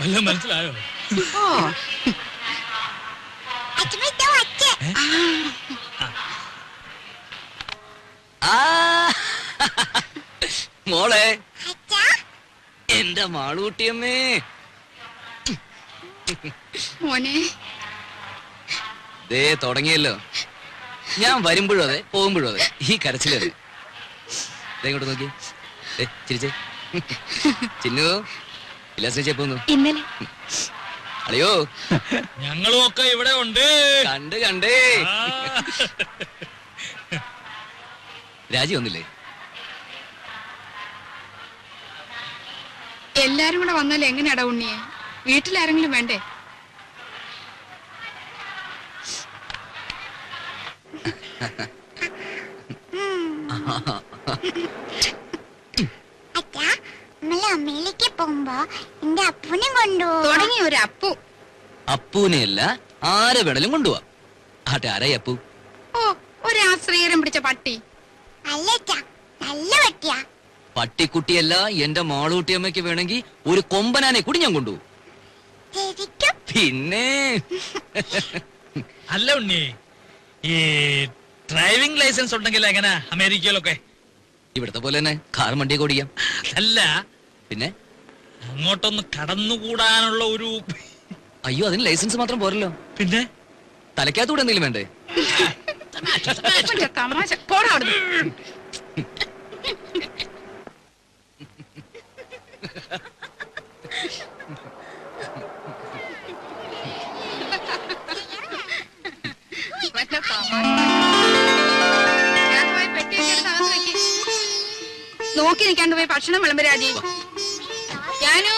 വല്ലതും മനസ്സിലായോ? മോളെ, എന്റെ മാളൂട്ടിയമ്മേ. മോനെ ദേ തുടങ്ങിയല്ലോ. ഞാൻ വരുമ്പോഴും അതെ, പോകുമ്പോഴും അതെ, ഈ കരച്ചിലത്. ഇങ്ങോട്ട് നോക്കി, ചിരിച്ചേ. ചിന്നു ഇല്ലാസ്പോന്നു ഇന്നലെ. അളിയോ, ഞങ്ങളും ഒക്കെ ഇവിടെ ഉണ്ട്. കണ്ടേ. രാജി വന്നില്ലേ? എല്ലാരും കൂടെ വന്നാലും എങ്ങനെയാടാ ഉണ്ണിയെ? വീട്ടിലാരെങ്കിലും വേണ്ടേ? അമ്മയിലേക്ക് പോകുമ്പോ എന്റെ അപ്പൂനെ കൊണ്ടുപോകും. തുടങ്ങി ഒരു അപ്പു. അപ്പൂനെയല്ല, ആരെ വേണേലും കൊണ്ടുപോവാ. ആട്ടെ, ആരായി അപ്പു? ഓ, ഒരു ആശ്രയരം പിടിച്ച പട്ടി. അല്ല നല്ല പട്ടിയാ. പട്ടിക്കുട്ടിയല്ല, എന്റെ മാളൂട്ടിയമ്മയ്ക്ക് വേണമെങ്കിൽ ഒരു കൊമ്പനാനെ കൂടി ഞാൻ കൊണ്ടുപോകും. പിന്നെ അല്ല ഉണ്ണി, ഈ ഡ്രൈവിംഗ് ലൈസൻസ് ഉണ്ടെങ്കിൽ എങ്ങനെ അമേരിക്കയിലൊക്കെ? ഇവിടത്തെ പോലെ തന്നെ കാർ വണ്ടിയൊക്കെ ഓടിക്കാം. അല്ല പിന്നെ അങ്ങോട്ടൊന്ന് കടന്നുകൂടാനുള്ള ഒരു... അയ്യോ, അതിന് ലൈസൻസ് മാത്രം പോരല്ലോ. പിന്നെ തലയ്ക്കകത്തൂടെ എന്തെങ്കിലും വേണ്ടേ? തമാശ. പോടാ അവിടുന്ന്. നോക്കി നിൽക്കാണ്ട് പോയി ഭക്ഷണം വിളമ്പ് രാജി. ഞാനോ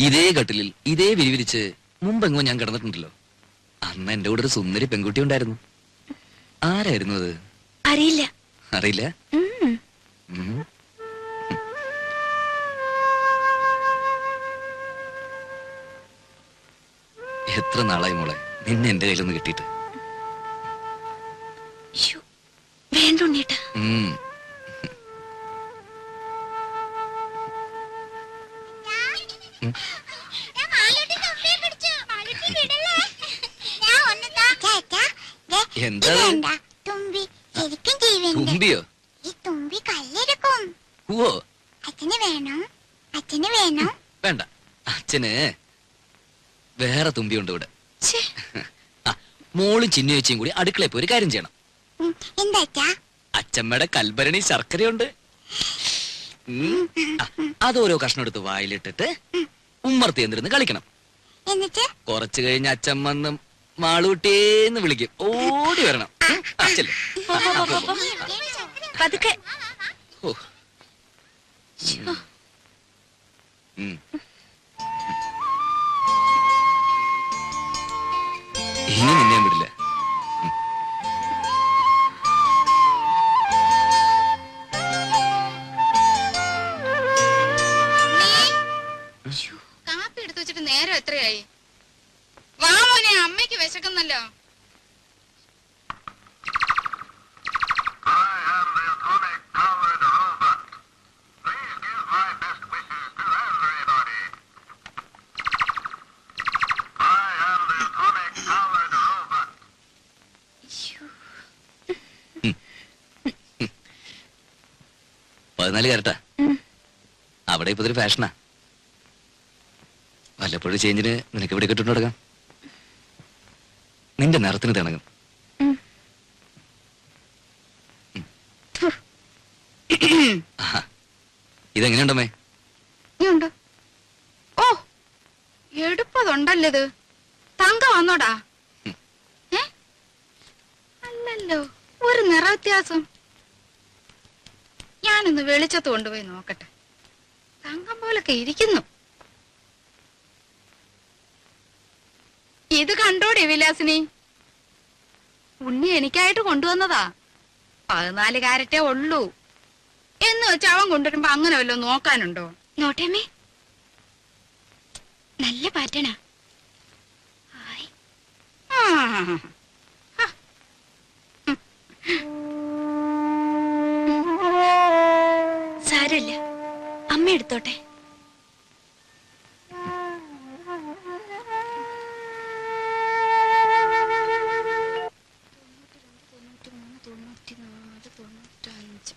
ഇതേ കട്ടിലിൽ ഇതേ വിരിവിരിച്ച് മുമ്പെങ്ങോ ഞാൻ കിടന്നിട്ടുണ്ടല്ലോ. അന്ന് എന്റെ കൂടെ ഒരു സുന്ദരി പെൺകുട്ടി ഉണ്ടായിരുന്നു. ആരായിരുന്നു അത്? അറിയില്ല. അറിയില്ല? എത്ര നാളായി മോളെ നിന്നെ എന്റെ കയ്യിലൊന്ന് കിട്ടിയിട്ട്. വേണ്ടുണ്ണീട്ടാ. എന്താ തുമ്പിയോ? ഈ തുമ്പി കല്ലെടുക്കും. ഓ, അച്ഛന് വേണം. അച്ഛന് വേണം. വേണ്ട, അച്ഛന് വേറെ തുമ്പിയുണ്ട് ഇവിടെ. മോളും ചിന്നു ചേച്ചിയും കൂടി അടുക്കളയിൽ പോയി ഒരു കാര്യം ചെയ്യണം. എന്താ? അച്ഛമ്മയുടെ കൽഭരണി ശർക്കരയുണ്ട്. അതോരോ കഷ്ണം എടുത്ത് വായിലിട്ടിട്ട് ഉമ്മർത്തി എന്തിരുന്ന് കളിക്കണം. എന്നിട്ട് കുറച്ചു കഴിഞ്ഞ് അച്ഛൻ വന്ന് മാളൂട്ടേന്ന് വിളിക്കും. ഓടി വരണം. അച്ഛല്ലേ ഇനി നിന്നെ വിടില്ല. കാപ്പി എടുത്തു വെച്ചിട്ട് നേരം എത്രയായി? വാ മോനെ, അമ്മയ്ക്ക് വിശക്കുന്നല്ലോ. കരട്ടാ അവിടെ ഇപ്പൊ ഇതൊരു ഫാഷനാ. വല്ലപ്പോഴും ചേഞ്ചിന് നിനക്ക് ഇവിടെ കിട്ടുന്നു തുടങ്ങാം. നിന്റെ നിറത്തിന് തിണങ്ങും. ഇതെങ്ങനെയുണ്ടമ്മേ? ഓ എടുപ്പാ 50 ഇത് തങ്ക വന്നോടാ? ഏ അല്ലല്ലോ, ഒരു നിറ വ്യത്യാസം. ഞാനൊന്ന് വെളിച്ചത്ത് കൊണ്ടുപോയി നോക്കട്ടെ. തങ്കം പോലൊക്കെ ഇരിക്കുന്നു. ഇത് കണ്ടോടെ വിലാസിനി, ഉണ്ണി എനിക്കായിട്ട് കൊണ്ടുവന്നതാ. 14 കാരറ്റേ ഉള്ളൂ എന്ന് വെച്ച് അവൻ കൊണ്ടുവരുമ്പോ അങ്ങനെ വല്ലോ നോക്കാനുണ്ടോ? നോട്ടേമേ, നല്ല പാറ്റണാ. ആ, സാരമില്ല, അമ്മ എടുത്തോട്ടെ.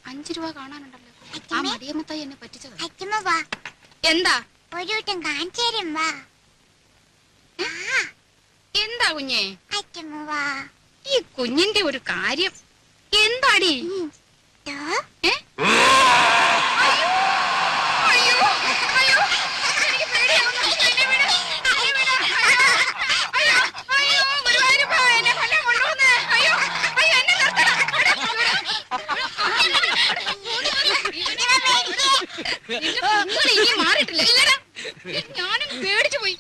$5 കാണാനുണ്ടല്ലോ. ആ മടിയമ്മത്തായി എന്നെ പറ്റിച്ചത്. അച്ഛമ്മ വാ, എന്താ ഒരു വട്ടം കാണിച്ചു തരും വാ. എന്താ കുഞ്ഞേ? അച്ഛമ്മ വാ. ഈ കുഞ്ഞിന്റെ ഒരു കാര്യം എന്താടി? ദോ, ഏ? അയ്യോ, അയ്യോ, അയ്യോ, എനിക്ക് പേടിയാവുന്നു. എന്നെ വിട്, എന്നെ വിട്. അയ്യോ, അയ്യോ, ഗുരുവായൂരപ്പാ, എന്നെ കൊല്ലാൻ കൊണ്ടുവന്നേ. അയ്യോ, അയ്യോ, എന്നെ നിർത്തണം. നിങ്ങൾ ഇനി മാറിയിട്ടില്ല. ഇല്ലടാ, ഞാനും പേടിച്ചു പോയി.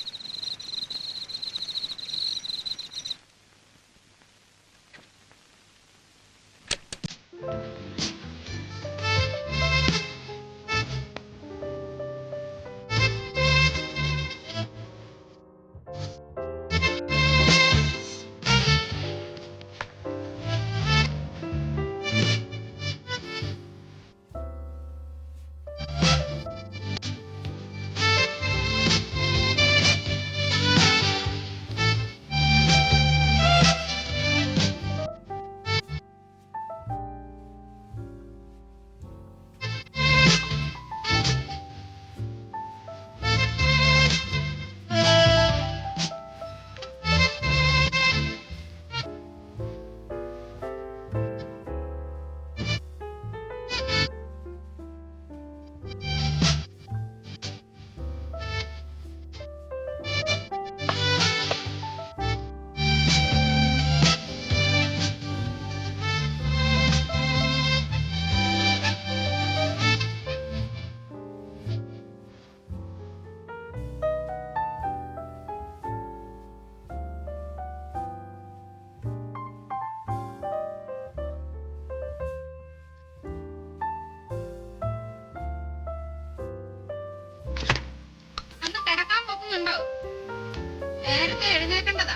നേരത്തെ എഴുന്നേക്കേണ്ടതാ.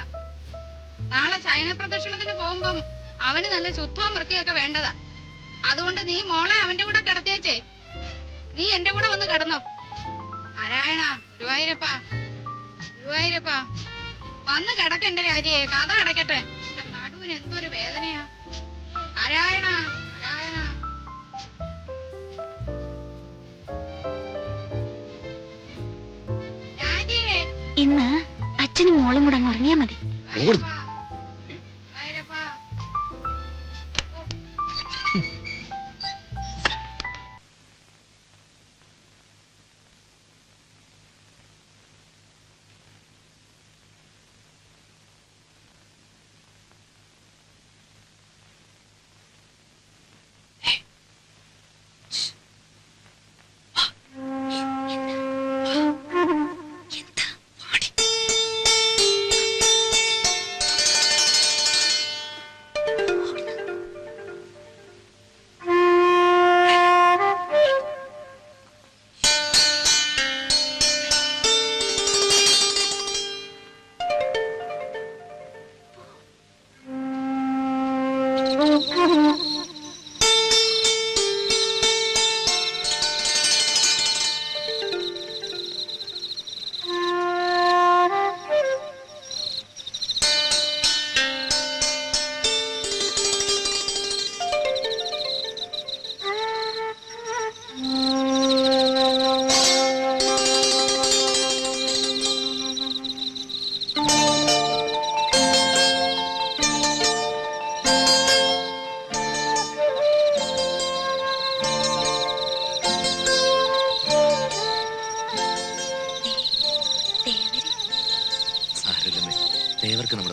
നാളെ ശയന പ്രദക്ഷിണത്തിന് പോകുമ്പം അവന് നല്ല ശുദ്ധവും വൃത്തിയൊക്കെ വേണ്ടതാ. അതുകൊണ്ട് നീ മോളെ അവന്റെ കൂടെ കിടത്തിയേച്ചേ. നീ എന്റെ കൂടെ വന്ന് കിടന്നോ. നാരായണ, ഗുരുവായൂരപ്പാ, ഗുരുവായൂരപ്പാ, വന്ന് കിടക്കെന്റെ കാര്യേ. കഥ കിടക്കട്ടെ. നടുവിന് എന്തൊരു വേദനയാ. നാരായണ, നാരായണ. ഇന്ന് അച്ഛനും മോളും കൂടെ അങ്ങ് ഉറങ്ങിയാ മതി.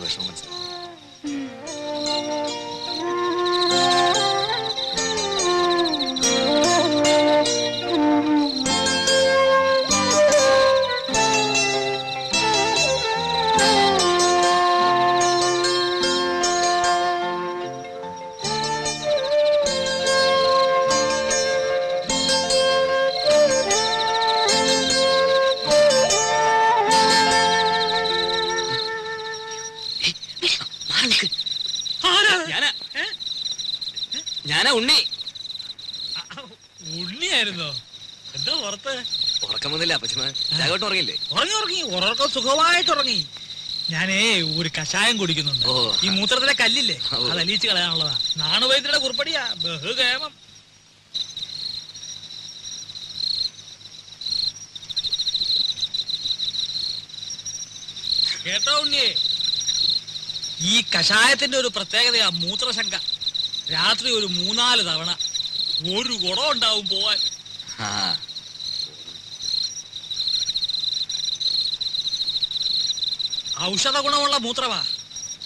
വിഷമം മനസ്സിലാവും. ഞാനാ ഉണ്ണി. ഉണ്ണിയായിരുന്നോ? എന്താ പുറത്ത്? ഉറക്കം വന്നില്ല അപ്പച്ചമ്മ. രാഘവട്ടം ഉറങ്ങില്ലേ? ഉറങ്ങി ഉറക്കം സുഖമായിട്ട് ഉറങ്ങി. ഞാനേ ഒരു കഷായം കുടിക്കുന്നുണ്ട്. ഈ മൂത്രത്തിലെ കല്ലില്ലേ, അത് അലിയിച്ച് കളയാനുള്ളതാ. നാണുവൈദ്യരുടെ കുറിപ്പടിയാ, ബഹുകേമം. കേട്ടോ ഉണ്ണിയെ, ഈ കഷായത്തിന്റെ ഒരു പ്രത്യേകതയാ മൂത്രശങ്ക. രാത്രി ഒരു 3-4 തവണ ഒരു കുടം ഉണ്ടാവും പോവാൻ. ഔഷധ ഗുണമുള്ള മൂത്രമാ.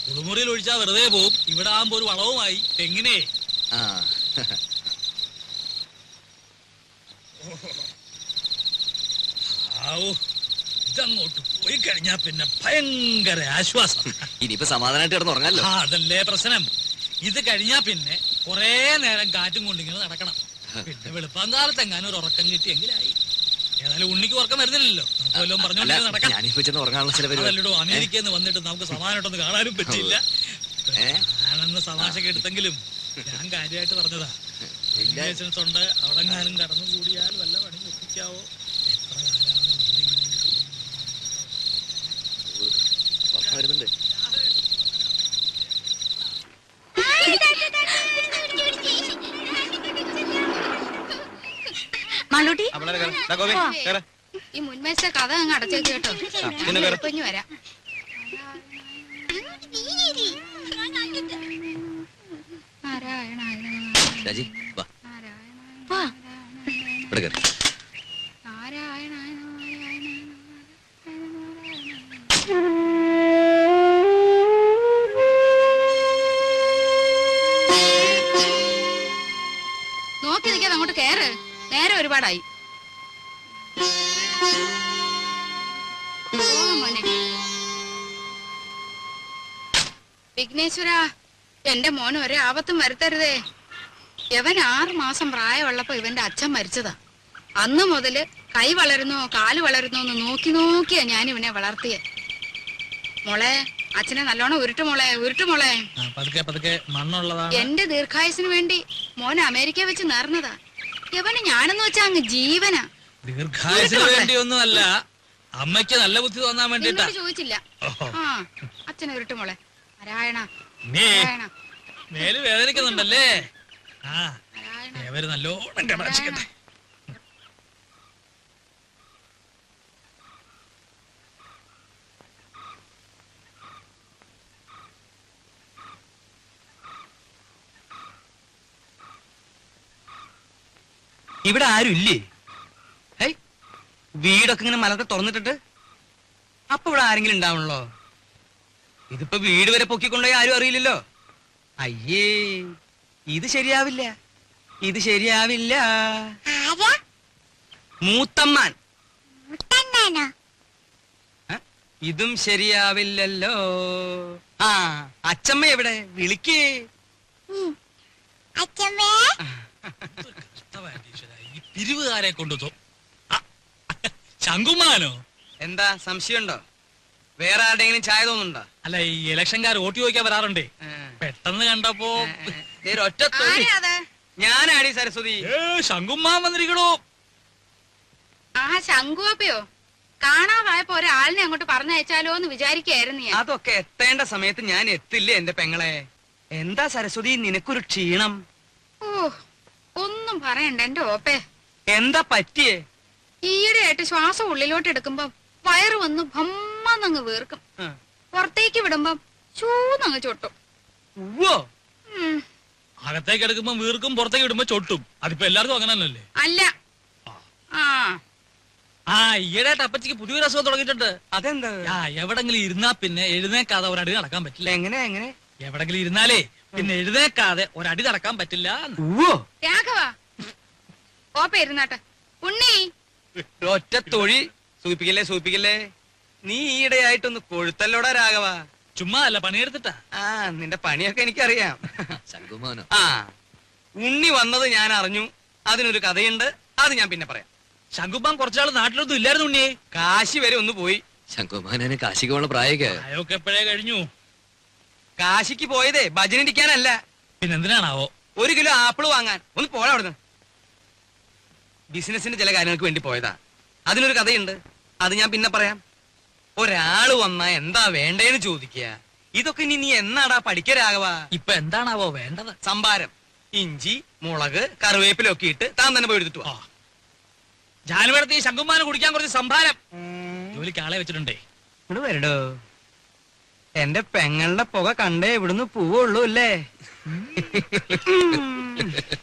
കുളിമുറിയിൽ ഒഴിച്ചാൽ വെറുതെ പോവും. ഇവിടെ ആകുമ്പോ ഒരു വളവുമായി. എങ്ങനെ ഇതങ്ങോട്ട് പോയി കഴിഞ്ഞാ പിന്നെ ഭയങ്കര ആശ്വാസം. ഇനിയിപ്പോ സമാധാനമായിട്ട് കിടന്ന് ഉറങ്ങാലോ. അതല്ലേ പ്രശ്നം. ഇത് കഴിഞ്ഞാ പിന്നെ കൊറേ നേരം കാറ്റും കൊണ്ടിങ്ങനെ നടക്കണം. പിന്നെ വെളുപ്പാങ്കാലത്ത് എങ്ങാനും ഒരു ഉറക്കം കിട്ടിയെങ്കിലായി. ഏതായാലും ഉണ്ണിക്ക് ഉറക്കം വരുന്നില്ലല്ലോ. നമുക്ക് പറഞ്ഞോണ്ട് നടക്കാം. അതല്ലടോ, അമേരിക്കയിൽ നിന്ന് വന്നിട്ട് നമുക്ക് സമാധാനമായിട്ടൊന്ന് കാണാനും പറ്റില്ല. ഞാനെന്ന് തമാശക്ക് എടുത്തെങ്കിലും ഞാൻ കാര്യമായിട്ട് പറഞ്ഞതാ. ലൈസൻസ് ഉണ്ട്, അവിടെങ്ങാനും കടന്നു കൂടിയാൽ വല്ല പണി ഒപ്പിക്കാവോ? എത്ര കാലമാണ് വരുന്നുണ്ട്. മാളൂട്ടി, ഈ മുൻവശത്തെ കഥ അങ്ങ് അടച്ചേക്ക് കേട്ടോ. കുഞ്ഞു വരാം. രാജി വാ. നോക്കി നിൽക്കാതെ അങ്ങോട്ട് കേറ്. നേരെ ഒരുപാടായി. വിഘ്നേശ്വര, എന്റെ മോന് ഒരേ ആപത്തും വരുത്തരുതേ. ഇവൻ 6 മാസം പ്രായമുള്ളപ്പോ ഇവന്റെ അച്ഛൻ മരിച്ചതാ. അന്ന് മുതല് കൈ വളരുന്നോ കാല് വളരുന്നോ എന്ന് നോക്കി നോക്കിയാ ഞാൻ ഇവനെ വളർത്തിയെ. മോളെ, അച്ഛനെ നല്ലോണം ഉരുട്ടു മോളെ, ഉരുട്ടു മോളെ. എന്റെ ദീർഘായുസിന് വേണ്ടി മോൻ അമേരിക്ക വെച്ച് നേർന്നതാ. ഇവന് ഞാനെന്ന് വെച്ചാ അങ്ങ് ജീവനാ. ദീർഘായുസിന് വേണ്ടിയൊന്നുമല്ല, അമ്മയ്ക്ക് നല്ല ബുദ്ധി തോന്നാൻ വേണ്ടിട്ടാ. ചോദിച്ചില്ല. ആ, അച്ഛനെ ഉരുട്ടു മോളെ. നാരായണ, മേല് വേദനിക്കുന്നുണ്ടല്ലേ? ആ, ഇവര് നല്ലോണം കടാക്ഷിക്കട്ടെ. ഇവിടെ ആരും ഇല്ലേ? വീടൊക്കെ ഇങ്ങനെ മലത്തെ തുറന്നിട്ടിട്ട് അപ്പൊ ഇവിടെ ആരെങ്കിലും ഉണ്ടാവണല്ലോ. ഇതിപ്പോ വീട് വരെ പൊക്കിക്കൊണ്ടുപോയി ആരും അറിയില്ലല്ലോ. അയ്യേ, ഇത് ശരിയാവില്ല, ഇത് ശരിയാവില്ല. മൂത്തമ്മാൻ. ഇതും ശരിയാവില്ലല്ലോ. ആ, അച്ചമ്മ എവിടെ? വിളിക്കേ. ഈ പിരിവുകാരെ കൊണ്ടു ശങ്കുമാനോ? എന്താ സംശയമുണ്ടോ? വേറെ ആരുടെങ്കിലും ചായ തോന്നുന്നുണ്ടോ? അല്ല, ഈ ഇലക്ഷൻകാർ വോട്ട് ചോദിക്കാൻ വരാറുണ്ടേ. പെട്ടെന്ന് കണ്ടപ്പോ ഒറ്റ ഞാനാടി സരസ്വതി. ശങ്കുമാൻ വന്നിരിക്കണോ? ആ, ശങ്കുവപ്പയോ? കാണാതായപ്പോ ഒരാളിനെ അങ്ങോട്ട് പറഞ്ഞയച്ചാലോ എന്ന് വിചാരിക്കായിരുന്നു ഞാൻ. അതൊക്കെ എത്തേണ്ട സമയത്ത് ഞാൻ എത്തില്ലേ എന്റെ പെങ്ങളെ. എന്താ സരസ്വതി നിനക്കൊരു ക്ഷീണം? ഓ, ഒന്നും പറയണ്ട എന്റെ ഓപ്പേ. എന്താ പറ്റിയേ? ഈയിടെയായിട്ട് ശ്വാസം ഉള്ളിലോട്ട് എടുക്കുമ്പോ വയറ് വന്ന് ഭമ്മന്നങ്ങ് വീർക്കും. പുറത്തേക്ക് വിടുമ്പം ചൂന്നങ്ങ് ചൊട്ടും. അകത്തേക്ക് എടുക്കുമ്പോ വീർക്കും, പുറത്തേക്ക് വിടുമ്പോ ചൊട്ടും. അതിപ്പോ എല്ലാവർക്കും അങ്ങനെ തന്നെയല്ലേ? അല്ല. ആ, ആ ഈയിടെയായിട്ട് അപ്പച്ചിക്ക് പുതിയൊരു അസുഖം തുടങ്ങിയിട്ടുണ്ട്. അതെന്താ? ആ എവിടെങ്കിലും ഇരുന്നാ പിന്നെ എഴുന്നേക്കാതെ ഒരടി നടക്കാൻ പറ്റില്ല. എങ്ങനെ എവിടെങ്കിലും ഇരുന്നാലേ പിന്നെ എഴുന്നേക്കാതെ ഒരടി നടക്കാൻ പറ്റില്ല. രാഘവ ഓപ്പ ഇരുന്നാട്ടെ. ഉണ്ണി ഒറ്റ തൊഴി സൂചിപ്പിക്കല്ലേ. നീ ഈയിടെയായിട്ടൊന്ന് കൊഴുത്തല്ലോടാ രാഘവ. ചുമ്മാ അല്ല, പണിയെടുത്തിട്ടാ. ആ നിന്റെ പണിയൊക്കെ എനിക്കറിയാം. ശങ്കുമോനോ? ആ ഉണ്ണി വന്നത് ഞാൻ അറിഞ്ഞു. അതിനൊരു കഥയുണ്ട്, അത് ഞാൻ പിന്നെ പറയാം. ശങ്കുമാൻ കുറച്ചാള് നാട്ടിലൊന്നും ഇല്ലായിരുന്നു ഉണ്ണിയെ. കാശി വരെ ഒന്ന് പോയി. ശങ്കുമാനെ കാശിക്ക് പോണ പ്രായൊക്കെ അയൊക്കെ എപ്പോഴേ കഴിഞ്ഞു. കാശിക്ക് പോയതേ ഭജനടിക്കാനല്ല, പിന്നെന്തിനാണാവോ? 1 കിലോ ആപ്പിള് വാങ്ങാൻ. ഒന്ന് പോടാ അവിടുന്ന്. ബിസിനസിന്റെ ചില കാര്യങ്ങൾക്ക് വേണ്ടി പോയതാ. അതിനൊരു കഥയുണ്ട്, അത് ഞാൻ പിന്നെ പറയാം. ഒരാള് വന്നാ എന്താ വേണ്ടേന്ന് ചോദിക്കുക. ഇതൊക്കെ ഇനി നീ എന്നാടാ പഠിക്കരാകവാ? ഇപ്പൊ എന്താണാവോ വേണ്ടത്? സംഭാരം, ഇഞ്ചി, മുളക്, കറിവേപ്പിലൊക്കെ ഇട്ട് താൻ തന്നെ പോയി എടുത്തിട്ട് വാ. ജാനുവരത്തി ശങ്കുമാന് കുടിക്കാൻ കുറച്ച് സംഭാരം. ജോലിക്ക് ആളെ വെച്ചിട്ടുണ്ടേ. ഇങ്ങോട്ട് വരടോ. എന്റെ പെങ്ങളുടെ പുക കണ്ടേ ഇവിടുന്ന് പോവുള്ളൂ അല്ലേ?